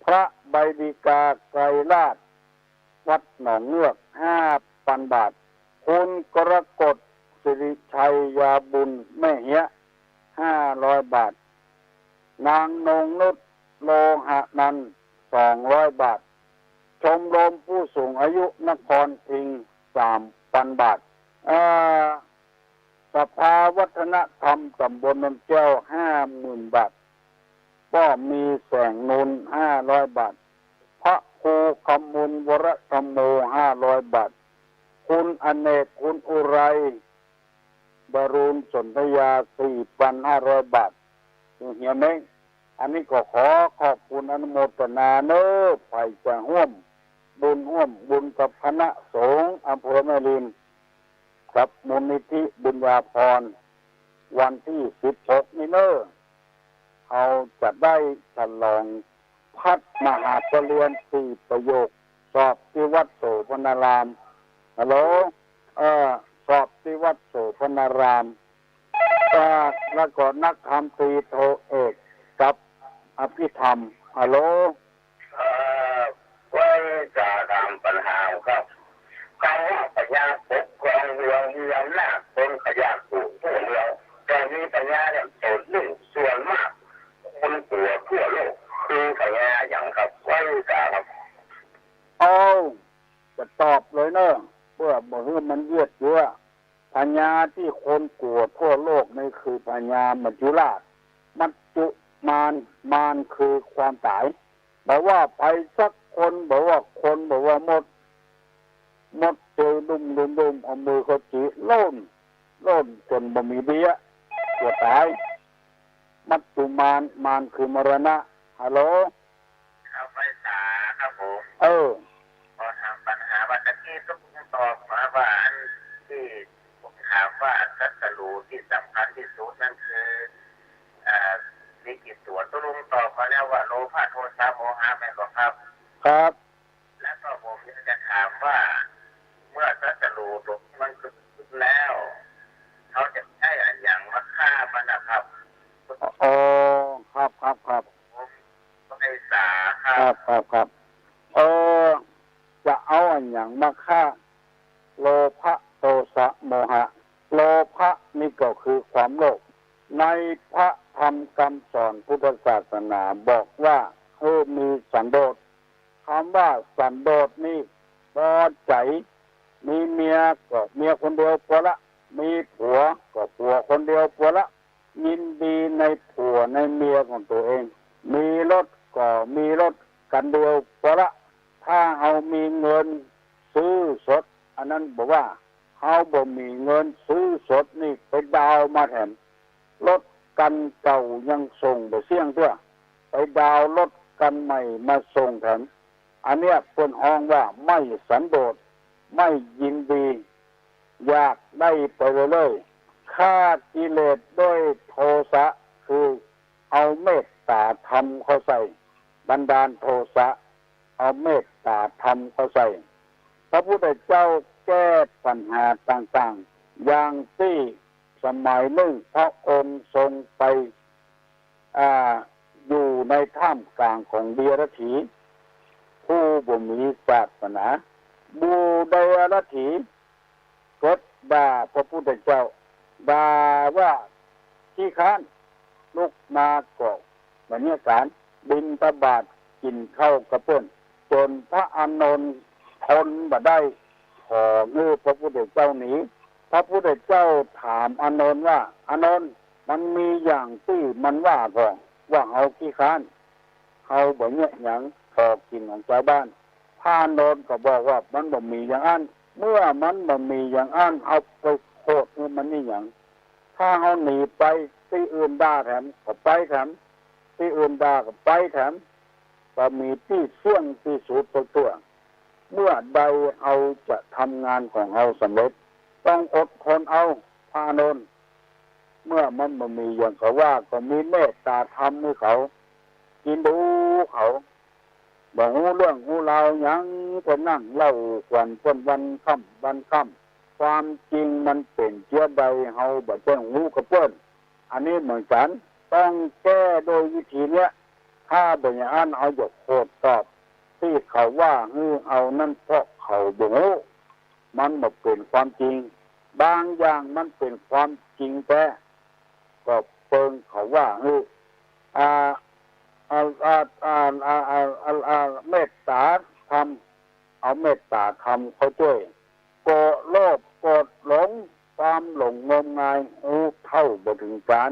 พระใบดีกาไกรราชวัดหนองเงือก5,000 บาทคุณกรกฎสิริชัยยาบุญแม่เหี้ย500 บาทนางนงนุชโลหะนันท์200 บาทชมรมผู้สูงอายุนครพิงค์3,000 บาทสภาวัฒนธรรมตำบลนนแก้ว 50,000 บาทก็มีแสงนุน500 บาทพระครูคำมุลวรธรรมโม500 บาทคุณอเนกคุณอุไรบรูญสนธยา 4,500 บาทเฮียเม้งอันนี้ก็ขอขอบคุณอนุโมทนาเน้อไปจะร่วมบุญกับคณะสงฆ์อำเภอแม่ริมกับมูลนิธิบุญญาภรณ์วันที่16นี้เน้อเขาจะได้ฉลองพัฒมหาปรริญญา4 ประโยคสอบที่วัดโสภณารามฮัลโหลสอบที่วัดโสภณารามแล้วก็นักธรรมตรีโทเอกกับอภิธรรมฮัลโหลไว้จะทำปัญหาครับเขาว่าปัญญาปกครองเมืองมีอำนาจเป็นขยะถูกผู้เมืองแต่มีปัญญาเนี่ยโสดหนึ่งส่วนมากคนตัวทั่วโลกคือปัญญาอย่างครับไว้จะครับจะตอบเลยเนอะเพื่อบอกให้มันเยืดเยื้อปัญญาที่คนกลัวทั่วโลกนี่คือปัญญามัจจุราชมัจจุมารคือความตายบอกว่าไปสักคนบอกว่าหมดเจอดุมเอามือเขาจีโล่นจนบ่มีเบี้ยตัวตายมัจจุมารคือมรณะฮัลโหลครับไฟสาครับผมพอทำปัญหาวันนี้ต้องตอบมาว่าอันที่ผมถามว่าศัสรูที่สำคัญที่สุดนั่นคือมีกี่ตัวตุลุงตอบมาแล้วว่าโลภะโทสะโมหะแม่นบ่ครับครับแล้วก็ผมจะถามว่าเมื่อศัสรูมันเกิดแล้วเขาจะใช้อันอย่างมาฆ่ามันนะครับครับไฟสาครับจะเอาอันอย่างมาฆ่าโลภะโทสะโมหะโลภะนี่ก็คือความโลภในพระธรรมคำสอนพุทธศาสนาบอกว่ามีสันโดษคำว่าสันโดษนี่พอใจมีเมียก็เมียคนเดียวพอละมีผัวก็ผัวคนเดียวพอละยินดีในผัวในเมียของตัวเองมีรถก็มีรถกันเดียวพอละถ้าเอามีเงินซื้อสดอันนั้นบอกว่าเขาบ่มีเงินซื้อสดนี่ไปดาวมาแถมรถกันเก่ายังส่งไปเสี่ยงด้วยไปดาวรถกันใหม่มาส่งแถมอันเนี้ยเป็นห้องว่าไม่สันโดษไม่ยินดีอยากได้ไปเลยฆ่ากิเลสด้วยโทสะคือเอาเมตตาธรรมเข้าใส่บันดาลโทสะเอาเมตตาธรรมเข้าใส่พระพุทธเจ้าแก้ปัญหาต่างๆอย่างที่สมัยหนึ่งพระองค์ทรงไปอยู่ในท่ามกลางของเดรัจฉีผู้บ่มีศาสนาบูเดรัจฉีกดด่าพระพุทธเจ้าด่าว่าขี้ค้านลุกมาก่อนบรรยากาศบิณฑบาตกินข้าวกระเพื่อนจนพระอานนท์ทนบ่ได้ขอเงื้อพระพุทธเจ้าหนีพระพุทธเจ้าถามอานนท์ว่าอานนท์มันมีอย่างที่มันว่าก่อนว่าเอาขี้ค้านเอาบ่เนี่ยอย่างขอกินของชาวบ้านพระอานนท์ก็บอกว่ามันบ่มีอย่างนั้นเมื่อมันบ่มีอย่างนั้นเอาไปโคตรมันนี่อย่างถ้าเอาหนีไปที่อื่นด่าแถมก็ไปแถมที่อื่นด่าก็ไปแถมก็มีที่เสี่ยงที่สุดตัวเมื่อใดเอาจะทำงานของเราสำเร็จต้องอดทนเอาพระอานนท์ เมื่อมันบ่มีอย่างเขาว่าก็มีเมตตาธรรมให้เขากินดูเขาบ่ฮู้เรื่องฮู้ราวหยังก็นั่งเล่าควันวันค่ำวันค่ำความจริงมันเป็นเชื้อใดเฮาบ่แจ้งฮู้กับเพิ่นอันนี้เหมือนกันต้องแก้โดยวิธีเนี้ยถ้าบ่อย่างนั้นเอาหยกโคตรตอบที่เขาว่าเอานั่นเพราะเขาบ่ฮู้มันบ่เป็นความจริงบางอย่างมันเป็นความจริงแต่ก็เปิงเขาว่าเมตตาธรรมเอาเมตตาธรรมเขาช่วยโกรธโลภโกรธหลงความหลงงมงายเท่าบ่ถึงการ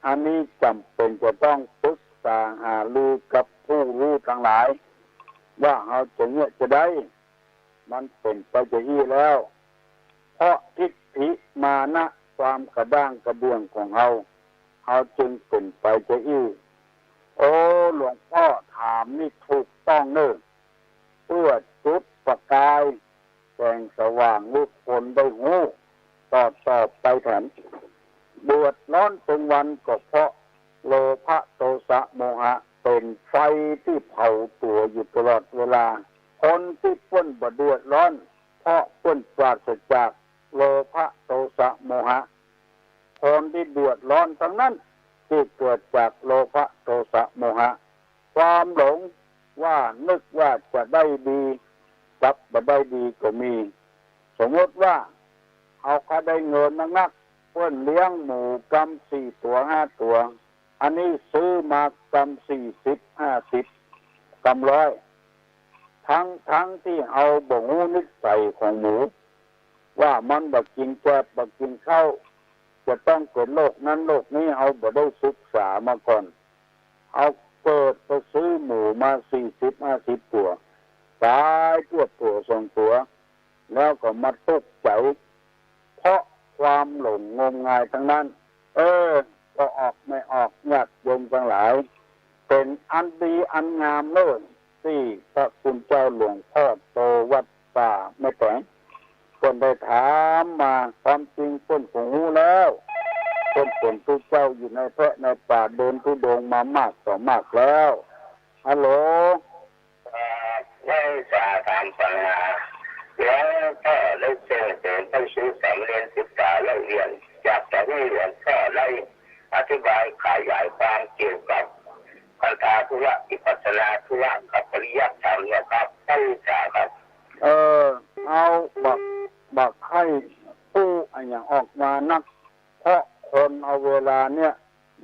อันนี้จำเป็นจะต้องปรึกษาหารือกับผู้รู้ทั้งหลายว่าเราจะเนี่ยจะได้มันเป็นไปจะอี้แล้วเพราะทิฏฐิมานะความกระด้างกระเบื้องของเราจึงเป็นไปจะอี้โอ้หลวงพ่อถามนี่ถูกต้องเนอะเพื่อจุดประกายแสงสว่างลูกคนได้หูต่อไปแถมเดือดร้อนเป็นวันก็เพราะโลภะโทสะโมหะเป็นไฟที่เผาตัวอยู่ตลอดเวลาคนที่เพิ่นบ่เดือดร้อนเพราะเพิ่นปราศจากโลภะโทสะโมหะคนที่เดือดร้อนทั้งนั้นที่เกิดจากโลภะโทสะโมหะความหลงว่านึกว่าจะได้ดีกลับบ่ได้ดีก็มีสมมติว่าเอาเขาได้เงินนักเพิ่นเลี้ยงหมูกำ4 ตัว 5 ตัวอันนี้ซื้อมากำ40 50กำ100ทั้งที่เอาบ่ฮู้นิสัยของหมูว่ามันบ่กินแกบบ่กินข้าวจะต้องเกิดโรคนั้นโรคนี้เอาบ่ได้ศึกษามาก่อนเอาเปิดไปซื้อหมูมา40-50 ตัวตายตัว2 ตัวแล้วก็มาตุกใจเพราะความหลงงมงายทั้งนั้นก็ออกไม่ออกญาติโยมทั้งหลายเป็นอันดีอันงามเลิศที่พระคุณเจ้าหลวงพ่อโตวัดป่าไม่แตงคนได้ถามมาความจริงต้นคงรู้แล้วต้นเป็นผู้เจ้าอยู่ในแพะในป่าเดินทุดงมามากต่อมากแล้วฮัลโหลไม่ทราบตามปัญหาแล้วก็ได้เจอไปซื้อ3 เรียนศึกษาแล้วเรียนจากแต่ที่เรียนก็ได้อธิบายขยายความเกี่ยวกับคันธาธุระวิปัสสนาธุระกับปริยัติธรรมนะครับท่านอาจารย์ครับเอาบักให้ผู้อย่างออกมานักเพราะคนเอาเวลาเนี่ย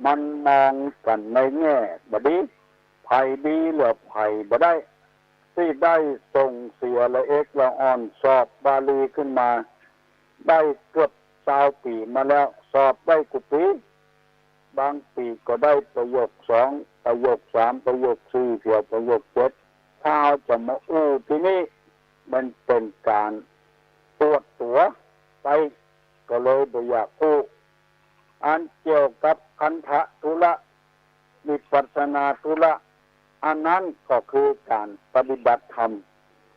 มันมองกันในแง่บ่ดีไผดีหรือไผบ่ได้ที่ได้ส่งเสียละเอกละอ่อนสอบบาลีขึ้นมาได้เกือบ20 ปีมาแล้วสอบได้กุปีบางปีก็ได้ประโยค2ประโยค3ประโยค4เที่ยวประโยค7ถ้าจะมาที่นี่มันเป็นการตรวจตัวไปก็เลยบ่อยากอันเกี่ยวกับคันธะธุระวิปัสสนาธุระอันนั้นก็คือการปฏิบัติธรรม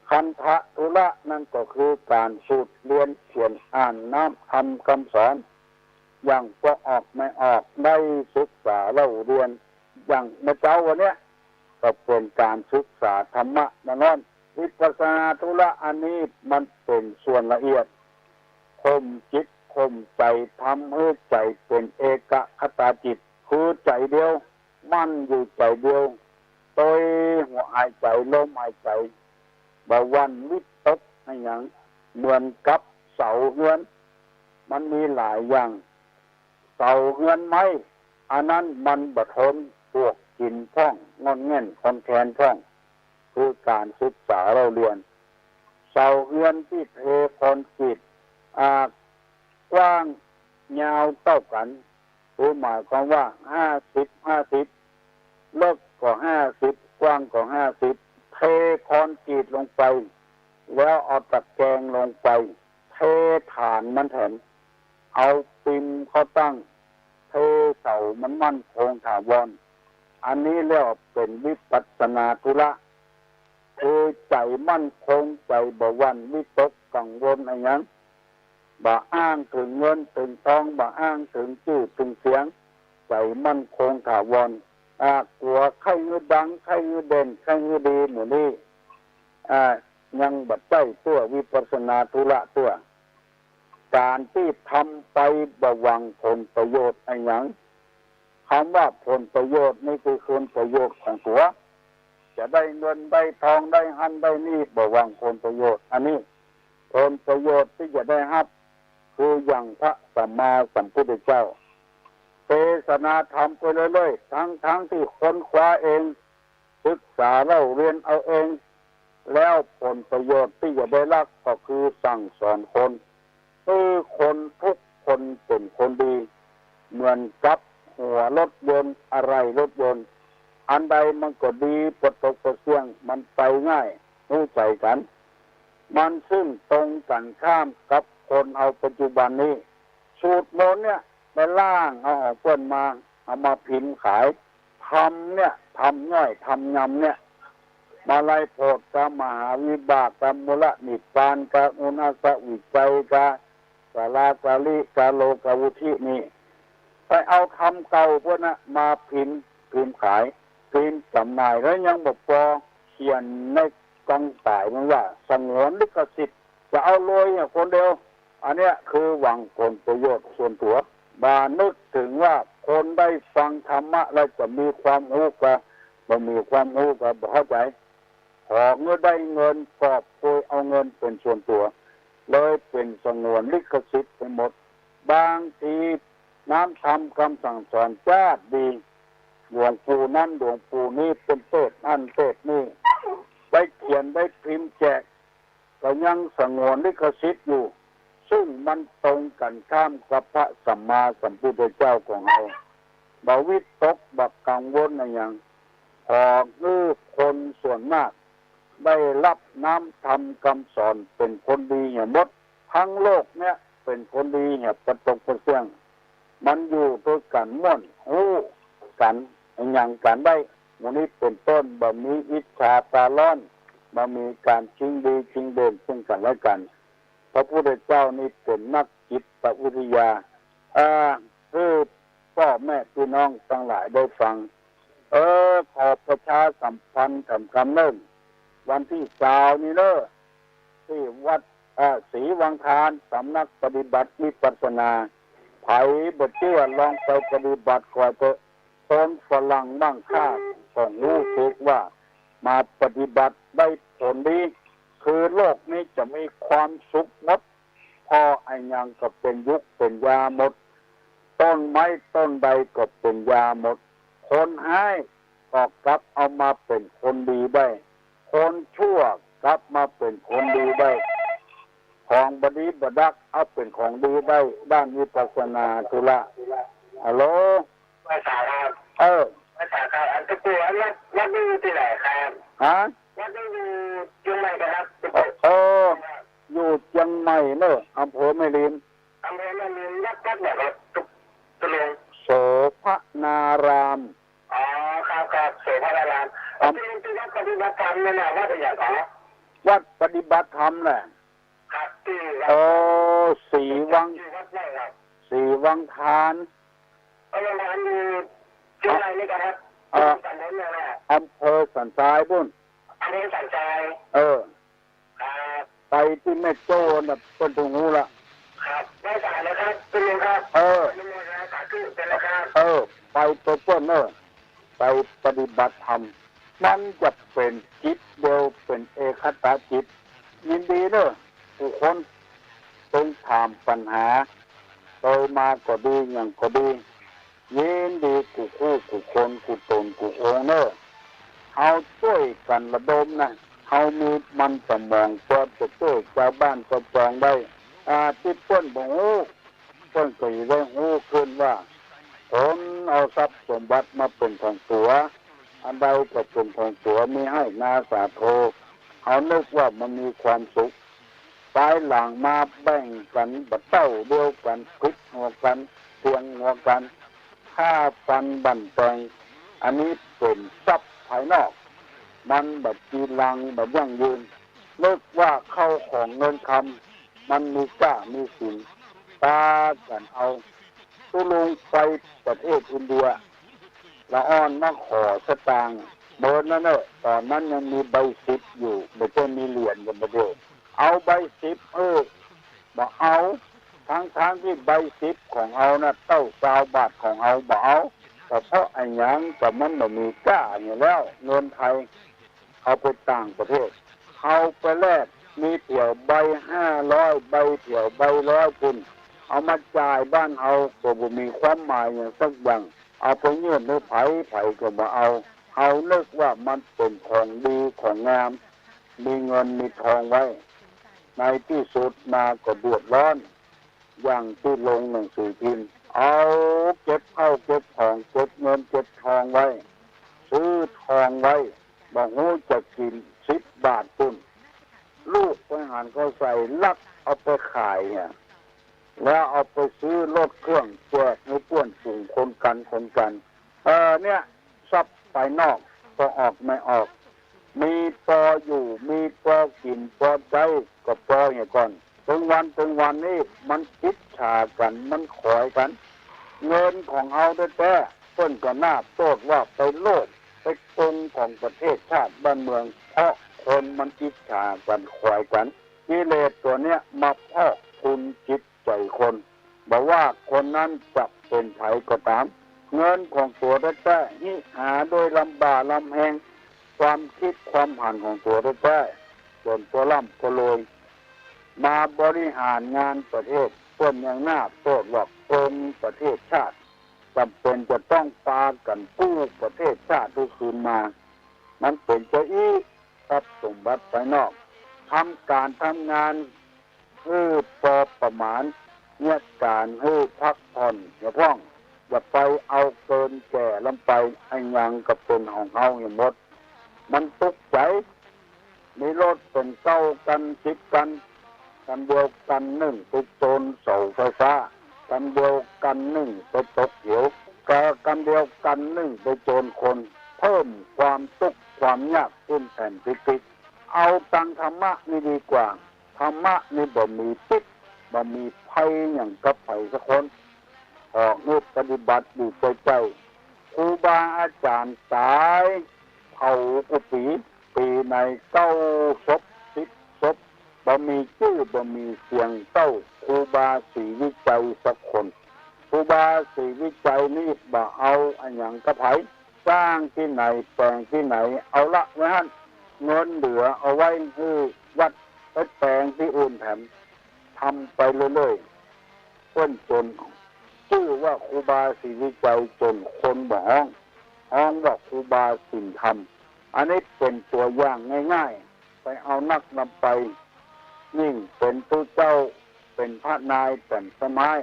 คันธะธุระนั่นก็คือการสูตรเรียนเขียนอ่านน้ำทำคำสอนอย่างก็ออกไม่ออกได้ศึกษาเล่าเรียนอย่างเมื่อเช้าวันนี้ก็เป็นการศึกษาธรรมะนั่นวิปัสสนาธุระอันนี้มันเป็นส่วนละเอียดข่มจิตข่มใจทำให้ใจเป็นเอกคตาจิตคือใจเดียวมั่นอยู่ใจเดียวโดยหัวหายใจลมหายใจบาวันวิตกอะไรอย่างเหมือนกับเสาเฮือนมันมีหลายอย่างเสาเฮือนไม้อันนั้นมันบะทนพวกกินท่องงอนเง่นคอนแคนท่องคือการศึกษาเราเรียนเสาเฮือนที่เทคอนกรีตกว้างยาวเท่ากันคือหมายความว่า50เลิกก็50กว้างก็50เทคอนกรีตลงไปแล้วเอาตะแกรงลงไปเทฐานมันแถมเอาปิมเขาตั้งเทเสามันมั่นคงถาวรอันนี้เรียกว่าเป็นวิปัสสนาธุระคือใจมั่นคงใจบ่หวั่นวิตกกังวลอะไรอย่าง บ่อ้างถึงเงินถึงทองบ่อ้างถึงชื่อถึงเสียงใจมั่นคงถาวรกลัวใครเงือดังใครเงือเด่นใครเงือดีหมู่นี้ยังบัดใจตัววิปัสสนาธุระตัวการที่ทำไปบ่หวังผลประโยชน์อะไรอย่างคำว่าผลประโยชน์นี่คือผลประโยชน์ของตัวจะได้เงินได้ทองได้หันได้นี่บ่หวังผลประโยชน์อันนี้ผลประโยชน์ที่จะได้รับคืออย่างพระสัมมาสัมพุทธเจ้าเทศนาธรรมไปเรื่อยๆทั้งที่ค้นคว้าเองศึกษาเล่าเรียนเอาเองแล้วผลประโยชน์ที่จะได้รับก็คือสั่งสอนคนคนทุกคนเป็นคนดีเหมือนกับหัวรถยนต์อะไรรถยนต์อันใดมันก็ดีประตกประเสียงมันไปง่ายรู้ใจกันมันซึ่งตรงกันข้ามกับคนเอาปัจจุบันนี้สูตรโน้นเนี่ยไปล่างเอาออกเปิ้นมาเอามาพิมพ์ขายทำง่อยทำยำเนี่ยมาไล่โพดกามหาวิบากกามมูลนิพพานกาอุณาสวิจัยกาสาลากาลิกาโลกาวุธินี่ไปเอาคำเก่าพวกนั้นมาพิมพ์ขายพิมพ์จำหน่ายแล้วยังบอกพอเขียนในกองต่ายมันว่าสงวนลิขสิทธิ์จะเอารวยเนี่ยคนเดียวอันเนี้ยคือหวังผลประโยชน์ส่วนตัวบานึกถึงว่าคนได้ฟังธรรมะแล้วจะมีความรู้กับบ่มีความรู้กับบ่เข้าใจพอเมื่อได้เงินกอบโกยเอาเงินเป็นส่วนตัวเลยเป็นสงวนลิขสิทธิ์ไปหมดบางทีน้ำทำคำสั่งสอนจ้าดีหลวงปู่นั่นหลวงปู่นี่เป็นเทศนั่นเทศนี่ได้เขียนได้พิมพ์แจกก็ยังสงวนลิขสิทธิ์อยู่ซึ่งมันตรงกันข้ามกับพระสัมมาสัมพุทธเจ้าของเราบ่วิตกบ่กังวลอะไรอย่างพอคนส่วนมากได้รับน้ำธรรมคำสอนเป็นคนดีอย่างหมดทั้งโลกเนี่ยเป็นคนดีเนี่ยประตกประเสียงมันอยู่ด้วยกันม่วนรู้กันอย่างกันได้วันนี้เป็นต้นบ่มีอิจฉาตาร้อนบ่มีการชิงดีชิงเด่นซึ่งกันและกันพระพุทธเจ้านี่เป็นนักจิตวิทยาคือพ่อแม่พี่น้องทั้งหลายได้ฟังขอประชาสัมพันธ์คำเนิ่นวันที่20นี้เด้อที่วัดศรีวังคารสำนักปฏิบัติวิปัสสนาไผบ่เชื่อลองไปปฏิบัติก่อนเถอะคนฝรั่งบ้างค่าต้องรู้สึกว่ามาปฏิบัติได้ผลดีคือโลกนี้จะมีความสุขหมดพอไอ้ยังก็เป็นยุคเป็นยาหมดต้นไม้ต้นใดก็เป็นยาหมดคนให้ก็กลับเอามาเป็นคนดีได้คนชั่วกลับมาเป็นคนดีได้ของบดีบดักเอาเป็นของดีได้ด้านวิปัสสนาธุระฮัลโหลภาษาครับภาษาครับอันตะกัววัดอยู่ที่ไหนครับวัดอยู่เชียงใหม่ครับอยู่เชียงใหม่เนอะอำเภอแม่ริมวัดไหนครับตุลงโสภณารามครับโสภณารามที่วัดปฏิบัติธรรมนั่นแหละวัดอะไรครับวัดปฏิบัติธรรมแหละครับที่สีวังทานวังทานอยู่เชียงใหม่นี่ครับอำเภอสันทรายบุญอำเภอสันทรายไปที่แม่โจ้น่ะต้นตรงนู้นละครับได้สายแล้วครับคุณลุงครับไปตัวต้นไปปฏิบัติธรรมมันจะเป็นจิตเดียวเป็นเอกคตาจิตยินดีผู้คนต้องถามปัญหาโตมาก็ดีอย่างก็ดียินดีกูคู่กูคนกูตนกูองเอาช่วยกันระดมนะเอามีมันสมองเพื่อจะช่วยชาวบ้านก็จองได้ที่เพิ่นบอกเพิ่นก็ได้หู้ขึ้นว่าคนเอาทรัพย์สมบัติมาเป็นของตัวอันใดก็เป็นของตัวมีให้นาสาโทเขานึกว่ามันมีความสุขตายหลังมาแบ่งกันบัดเต้าเดียวกันคิดหัวกันเทียงหัวกันฆ่าฟันบั่นแปลงอันนี้เป็นทรัพย์ภายนอกมันแบบจีรังแบบยั่งยืนนึกว่าเข้าของเงินคำ มันมีกล้ามีสินตากันเอาตุลงไปประเทศอินเดียละอ่อนมาขอสตางค์เบอร์นั่นเนอะตอนนั้นยังมีใบสิบอยู่ไม่ใช่มีเหรียญกันประเดี๋ยวเอาใบสิบบ่เอาทั้งที่ใบสิบของเอานะเต้าซาวบาทของเอาบ่เอาแต่เพราะไอ้หยังกับมันบ่มีกล้าอยู่แล้วเงินไทยเอาไปต่างประเทศเอาไปแลกมีเถี่ยวใบ500ใบเถี่ยวใบ100คุณเอามาจ่ายบ้านเอาก็บ่มีความหมายอย่างสักอย่างเอาไปยื่นให้ไผก็บ่เอานึกว่ามันเป็นของดีของงามมีเงินมีทองไว้ในที่สุดมาก็เดือดร้อนอย่างที่ลงหนังสือพิมพ์เอาเก็บเข้าเก็บของเก็บเงินเก็บทองไว้ซื้อทองไว้บ่ฮู้จะกิน10 บาทตุนลูกไปหารเขาใส่ลักเอาไปขายเนี่ยแล้วเอาไปซื้อรถเครื่องแจกให้เพื่อนฝูงคนกันเนี่ยทรัพย์ภายนอกพอออกไม่ออกมีพออยู่มีพอกินพอใช้ก็พออย่างก่อนถึงวันนี้มันคิดฉากันมันขอยกันเงินของเอาแต่เพิ่นก็น่าโทษว่าไปโลภไปโกงของประเทศชาติบ้านเมืองเพราะคนมันคิดฉากันขอยกันกิเลสตัวเนี้ยมาพอกคุณจิตใจคนบอกว่าคนนั้นจะเป็นไผก็ตามเงินของตัวแท้ๆนี่หาโดยลำบากลำแหงความคิดความหันของตัวแท้ๆส่วนตัวล่ำตัวรวยมาบริหารงานประเทศเพื่อนอย่างหน้าโทษว่ากรมประเทศชาติจำเป็นจะต้องปากันกู้ประเทศชาติทุกคืนมามันเป็นเจ้าอี้ทรัพย์สมบัติภายนอกทำการทำงานพอประมาณเนี่ยการพักผ่อนอย่าพ้องอย่าไปเอาเกินแก่ลำไปไอ้ยังกับเป็นของเฮาอย่างหมดมันตุกใจมีรถเป็นเก้ากัน10 กันเดียวกัน1ไปโจรเสาไฟฟ้ากันเดียวกัน1ไปตกเหวกันเดียวกัน1ไปโจรคนเพิ่มความทุกข์ความยากขึ้นแผ่นพิกเอาตังธรรมะนี่ดีกว่าธรรมะนี่บ่มีพิษบ่มีภัยอย่างกับไผสักคนออกนี่ปฏิบัติอยู่ใจครูบาอาจารย์สายเผากุฏิปีใน9 ศพ10 ศพบ่มีชื่อบ่มีเสียงเต้าครูบาศรีวิจัยสักคนครูบาศรีวิจัยนี่บ่เอาอันหยังกับไผสร้างที่ไหนแปลงที่ไหนเอาละไว้หั่นเงินเหลือเอาไว้ให้วัดไปแปลงที่อื่นแถมทำไปเรื่อยๆพ้นจนชื่อว่าครูบาศรีวิจัยจนคนบ่ฮ้องว่าครูบาสินธรรมอันนี้เป็นตัวอย่างง่ายๆไปเอานักนำไปยิ่งเป็นผู้เจ้าเป็นพระนายแต่สมัย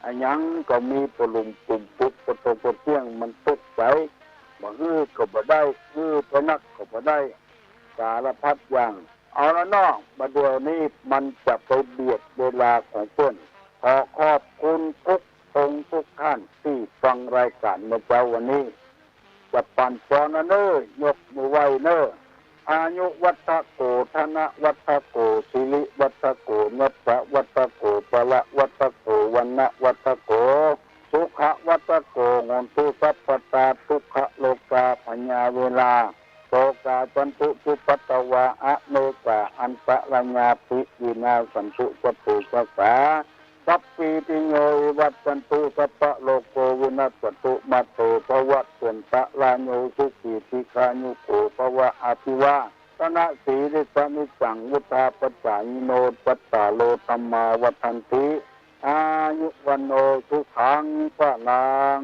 อันยังก็มีปลุมปุ่มปุ๊บประตูประเตียงมันตุกใจบ่ก็บ่ได้ไปนักก็บ่ได้สารพัดอย่างเอาละน้องบัดเดี๋ยวนี้มันจะไปเบียดเวลาของเพื่อนขอขอบคุณทุกองค์ทุกท่านที่ฟังรายการเมื่อเช้าวันนี้จะปั่นจอนะเน้อยกมือไหวเน้ออายุวัฏโกธนะวัฏโกสิริวัฏโกนัสสะวัฏโกปะละวัฏโกวันนะวัฏโกสุขะวัฏโกงนตุสัพพตาทุกขโลกาปัญญาเวลาโสกาจันตุจุปัตตวะอะเนกะอันตะรัญญาภิวินาสันตุจตุสัสสะสัพพิติโยวัจจันตุสัพพะโลกโกวินัสตุมัตโตภวัตสันตะลาโยสุขีติคานุโกภวะอภิวาตนะสีริสนิจังวุธาปัจจายโนปัตตาโลธัมมาวัฏันติอายุวันโนสุขังพลัง